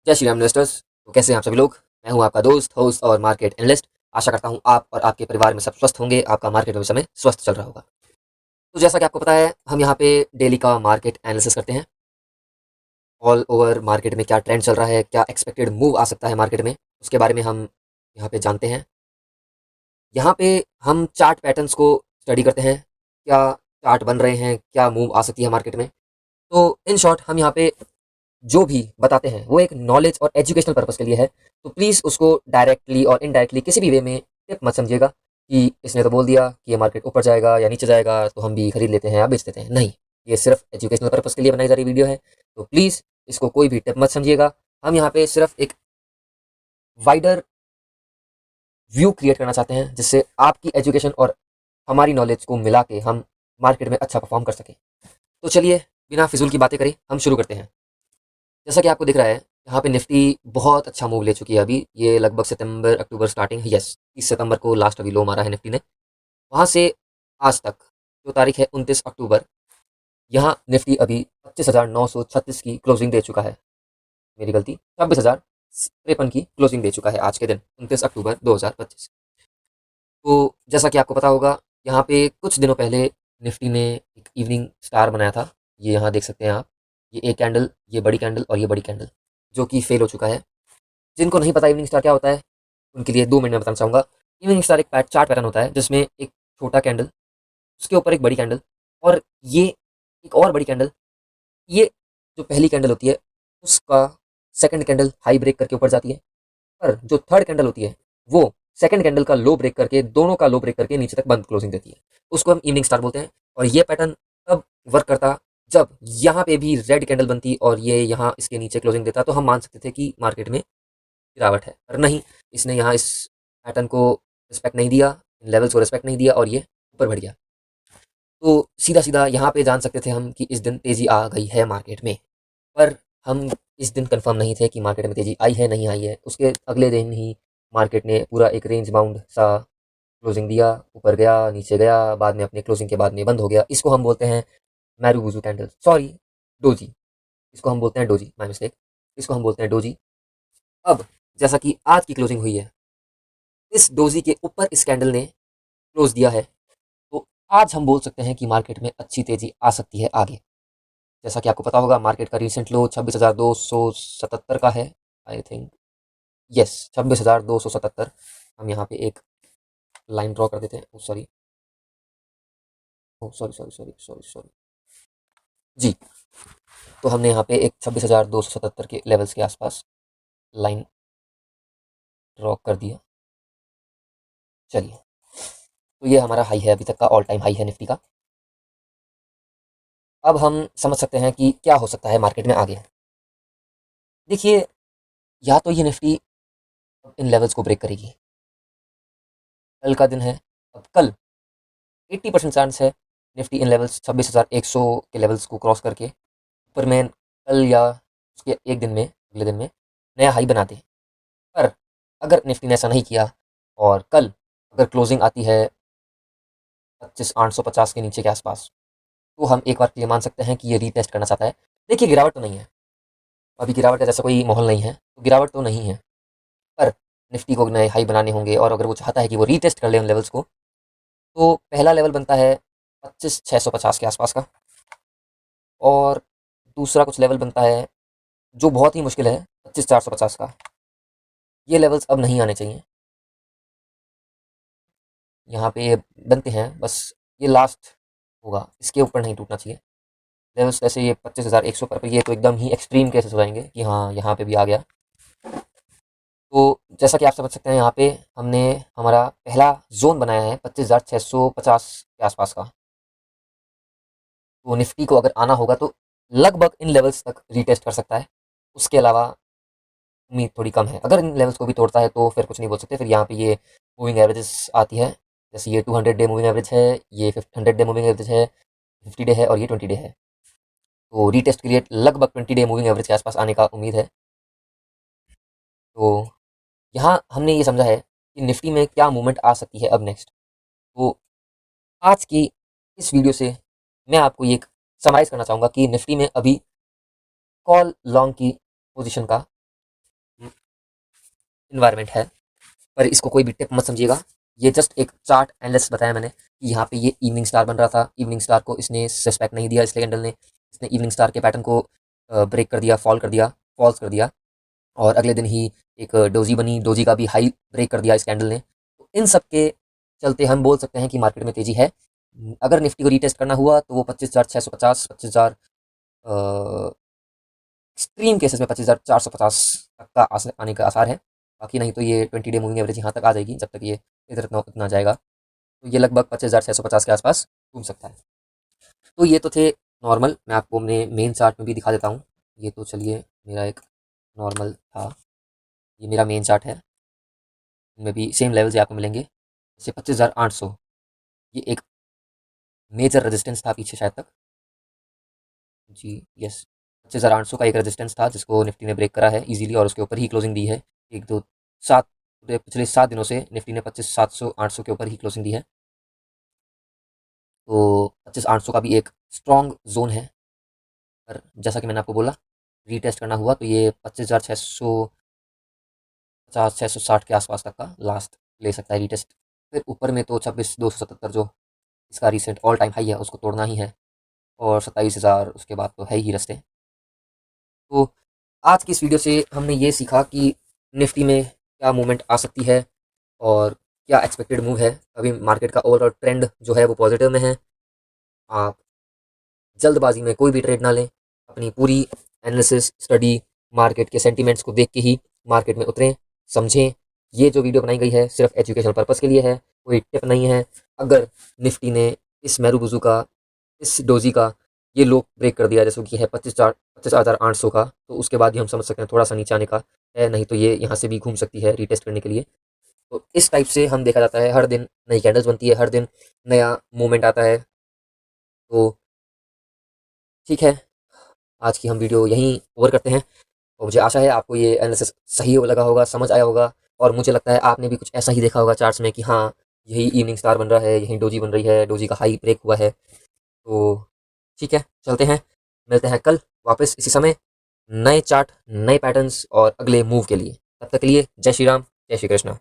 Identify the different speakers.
Speaker 1: जय श्री राम इन्वेस्टर्स। तो कैसे हैं आप सभी लोग। मैं हूं आपका दोस्त होस्ट और मार्केट एनालिस्ट। आशा करता हूं आप और आपके परिवार में सब स्वस्थ होंगे, आपका मार्केट में भी समय स्वस्थ चल रहा होगा। तो जैसा कि आपको पता है, हम यहाँ पे डेली का मार्केट एनालिसिस करते हैं। ऑल ओवर मार्केट में क्या ट्रेंड चल रहा है, क्या एक्सपेक्टेड मूव आ सकता है मार्केट में, उसके बारे में हम यहाँ पे जानते हैं। यहाँ पे हम चार्ट पैटर्न्स को स्टडी करते हैं, क्या चार्ट बन रहे हैं, क्या मूव आ सकती है मार्केट में। तो इन शॉर्ट हम यहाँ पे जो भी बताते हैं वो एक नॉलेज और एजुकेशनल पर्पस के लिए है। तो प्लीज़ उसको डायरेक्टली और इनडायरेक्टली किसी भी वे में टिप मत समझिएगा कि इसने तो बोल दिया कि ये मार्केट ऊपर जाएगा या नीचे जाएगा तो हम भी खरीद लेते हैं या बेच देते हैं। नहीं, ये सिर्फ एजुकेशनल पर्पस के लिए बनाई जा रही वीडियो है। तो प्लीज़ इसको कोई भी टिप मत समझिएगा। हम यहाँ पे सिर्फ एक वाइडर व्यू क्रिएट करना चाहते हैं जिससे आपकी एजुकेशन और हमारी नॉलेज को मिला के हम मार्केट में अच्छा परफॉर्म कर सकें। तो चलिए, बिना फिजूल की बातें करें, हम शुरू करते हैं। जैसा कि आपको दिख रहा है, यहाँ पे निफ्टी बहुत अच्छा मूव ले चुकी है अभी। ये लगभग सितंबर अक्टूबर स्टार्टिंग, यस 30 सितंबर को लास्ट अभी लो मारा है निफ्टी ने। वहाँ से आज तक जो तारीख है 29 अक्टूबर, यहाँ निफ्टी अभी 25,936 की क्लोजिंग दे चुका है। मेरी गलती, 26,053 की क्लोजिंग दे चुका है आज के दिन 29 अक्टूबर 2025। तो जैसा कि आपको पता होगा, यहाँ पे कुछ दिनों पहले निफ्टी ने एक इवनिंग स्टार बनाया था। ये यहाँ देख सकते हैं आप, ये एक कैंडल, ये बड़ी कैंडल और ये बड़ी कैंडल, जो कि फेल हो चुका है। जिनको नहीं पता इवनिंग स्टार क्या होता है, उनके लिए 2 मिनट में बताना चाहूँगा। इवनिंग स्टार एक चार्ट पैटर्न होता है जिसमें एक छोटा कैंडल, उसके ऊपर एक बड़ी कैंडल, और ये एक और बड़ी कैंडल। ये जो पहली कैंडल होती है उसका सेकंड कैंडल हाई ब्रेक करके ऊपर जाती है, पर जो थर्ड कैंडल होती है वो सेकंड कैंडल का लो ब्रेक करके, दोनों का लो ब्रेक करके नीचे तक बंद क्लोजिंग देती है। उसको हम इवनिंग स्टार बोलते हैं। और ये पैटर्न तब वर्क करता जब यहाँ पे भी रेड कैंडल बनती और ये यहाँ इसके नीचे क्लोजिंग देता, तो हम मान सकते थे कि मार्केट में गिरावट है। पर नहीं, इसने यहाँ इस पैटर्न को रिस्पेक्ट नहीं दिया, इन लेवल्स को रिस्पेक्ट नहीं दिया और ये ऊपर बढ़ गया। तो सीधा सीधा यहाँ पे जान सकते थे हम कि इस दिन तेजी आ गई है मार्केट में। पर हम इस दिन कंफर्म नहीं थे कि मार्केट में तेजी आई है नहीं आई है। उसके अगले दिन ही मार्केट ने पूरा एक रेंज बाउंड सा क्लोजिंग दिया, ऊपर गया नीचे गया, बाद में अपने क्लोजिंग के बाद में बंद हो गया। इसको हम बोलते हैं मैरूबुजू कैंडल, सॉरी डोजी। इसको हम बोलते हैं डोजी, माय मिस्टेक। इसको हम बोलते हैं डोजी। अब जैसा कि आज की क्लोजिंग हुई है, इस डोजी के ऊपर इस कैंडल ने क्लोज दिया है, तो आज हम बोल सकते हैं कि मार्केट में अच्छी तेजी आ सकती है आगे। जैसा कि आपको पता होगा, मार्केट का रिसेंट लो 26,277 का है, आई थिंक, यस 26,277। हम यहाँ पे एक लाइन ड्रॉ कर देते हैं। Sorry, sorry sorry sorry sorry sorry जी। तो हमने यहाँ पे एक 26,277 के लेवल्स के आसपास लाइन ड्रॉ कर दिया। चलिए, तो ये हमारा हाई है, अभी तक का ऑल टाइम हाई है निफ्टी का। अब हम समझ सकते हैं कि क्या हो सकता है मार्केट में आगे। देखिए, या तो ये निफ्टी इन लेवल्स को ब्रेक करेगी। कल का दिन है, अब कल 80% चांस है निफ्टी इन लेवल्स 26,100 के लेवल्स को क्रॉस करके ऊपर में कल या उसके एक दिन में, अगले दिन में नया हाई बना दे। पर अगर निफ्टी ने ऐसा नहीं किया और कल अगर क्लोजिंग आती है 25,850 के नीचे के आसपास, तो हम एक बार के लिए मान सकते हैं कि ये रीटेस्ट करना चाहता है। देखिए, गिरावट तो नहीं है, अभी गिरावट का जैसा कोई माहौल नहीं है, तो गिरावट तो नहीं है। पर निफ्टी को नए हाई बनाने होंगे और अगर वो चाहता है कि वो रीटेस्ट कर ले उन लेवल्स को, तो पहला लेवल बनता है 25,650 के आसपास का, और दूसरा कुछ लेवल बनता है जो बहुत ही मुश्किल है, 25,450 का। ये लेवल्स अब नहीं आने चाहिए। यहाँ पे ये बनते हैं, बस ये लास्ट होगा, इसके ऊपर नहीं टूटना चाहिए लेवल्स। जैसे ये 25,100 पर ये तो एकदम ही एक्सट्रीम केसेस हो जाएंगे कि हाँ यहाँ पे भी आ गया। तो जैसा कि आप समझ सकते हैं, यहाँ पे हमने हमारा पहला जोन बनाया है 25,650 के आसपास का। तो निफ्टी को अगर आना होगा तो लगभग इन लेवल्स तक रीटेस्ट कर सकता है। उसके अलावा उम्मीद थोड़ी कम है। अगर इन लेवल्स को भी तोड़ता है तो फिर कुछ नहीं बोल सकते। फिर यहाँ पे ये मूविंग एवरेजेस आती है, जैसे ये 200 डे मूविंग एवरेज है, ये 100 डे मूविंग एवरेज है, 50 डे है और ये 20 डे है। तो रीटेस्ट के लिए लगभग 20 डे मूविंग एवरेज के आसपास आने का उम्मीद है। तो यहाँ हमने ये समझा है कि निफ्टी में क्या मूवमेंट आ सकती है अब नेक्स्ट। तो आज की इस वीडियो से मैं आपको ये समराइज़ करना चाहूँगा कि निफ्टी में अभी कॉल लॉन्ग की पोजीशन का इन्वायरमेंट है, पर इसको कोई भी टिप मत समझिएगा। ये जस्ट एक चार्ट एनालिसिस बताया मैंने कि यहाँ पे ये इवनिंग स्टार बन रहा था, इवनिंग स्टार को इसने सस्पेक्ट नहीं दिया, इसलिए कैंडल ने इसने इवनिंग स्टार के पैटर्न को ब्रेक कर दिया, फॉल्स कर दिया, और अगले दिन ही एक डोजी बनी, डोजी का भी हाई ब्रेक कर दिया इस कैंडल ने। तो इन सब के चलते हम बोल सकते हैं कि मार्केट में तेजी है। अगर निफ्टी को रीटेस्ट करना हुआ तो वो 25,650, 25,000, एक्सट्रीम केसेस में 25,450 तक का आने का आसार है। बाकी नहीं तो ये 20 डे मूविंग एवरेज यहाँ तक आ जाएगी, जब तक ये इधर इतना जाएगा तो ये लगभग 25,650 के आसपास घूम सकता है। तो ये तो थे नॉर्मल, मैं आपको अपने मेन चार्ट में भी दिखा देता हूँ। ये तो चलिए मेरा एक नॉर्मल था, ये मेरा मेन चार्ट है, इनमें भी सेम लेवल से आपको मिलेंगे। जैसे 25,800 ये एक मेजर रेजिस्टेंस था पीछे शायद तक, जी यस, 25,800 का एक रेजिस्टेंस था जिसको निफ्टी ने ब्रेक करा है इजीली, और उसके ऊपर ही क्लोजिंग दी है। एक दो सात पिछले 7 दिनों से निफ्टी ने 25,700 800 के ऊपर ही क्लोजिंग दी है। तो 25,800 का भी एक स्ट्रॉन्ग जोन है, पर जैसा कि मैंने आपको बोला रीटेस्ट करना हुआ तो ये 25,650 660 के आसपास तक का लास्ट ले सकता है रीटेस्ट। फिर ऊपर में तो 26,277 जो इसका रिसेंट ऑल टाइम हाई है उसको तोड़ना ही है, और 27,000 उसके बाद तो है ही रास्ते। तो आज की इस वीडियो से हमने ये सीखा कि निफ्टी में क्या मूवमेंट आ सकती है और क्या एक्सपेक्टेड मूव है। अभी मार्केट का ओवरऑल ट्रेंड जो है वो पॉजिटिव में है। आप जल्दबाजी में कोई भी ट्रेड ना लें, अपनी पूरी एनालिसिस स्टडी मार्केट के सेंटिमेंट्स को देख के ही मार्केट में उतरें, समझें। ये जो वीडियो बनाई गई है सिर्फ एजुकेशनल पर्पज़ के लिए है, कोई टिप नहीं है। अगर निफ्टी ने इस मेरूबुजू का, इस डोजी का ये लो ब्रेक कर दिया जैसे कि है 25,800 का, तो उसके बाद ही हम समझ सकते हैं थोड़ा सा नीचे आने का है, नहीं तो ये यहाँ से भी घूम सकती है रीटेस्ट करने के लिए। तो इस टाइप से हम देखा जाता है, हर दिन नई कैंडल्स बनती है, हर दिन नया मूवमेंट आता है। तो ठीक है, आज की हम वीडियो यहीं ओवर करते हैं, और मुझे आशा है आपको ये एनालिसिस सही लगा होगा, समझ आया होगा, और मुझे लगता है आपने भी कुछ ऐसा ही देखा होगा चार्ट्स में कि हाँ यही इवनिंग स्टार बन रहा है, यही डोजी बन रही है, डोजी का हाई ब्रेक हुआ है। तो ठीक है, चलते हैं, मिलते हैं कल वापस इसी समय नए चार्ट, नए पैटर्न्स और अगले मूव के लिए। तब तक के लिए जय श्री राम, जय श्री कृष्ण।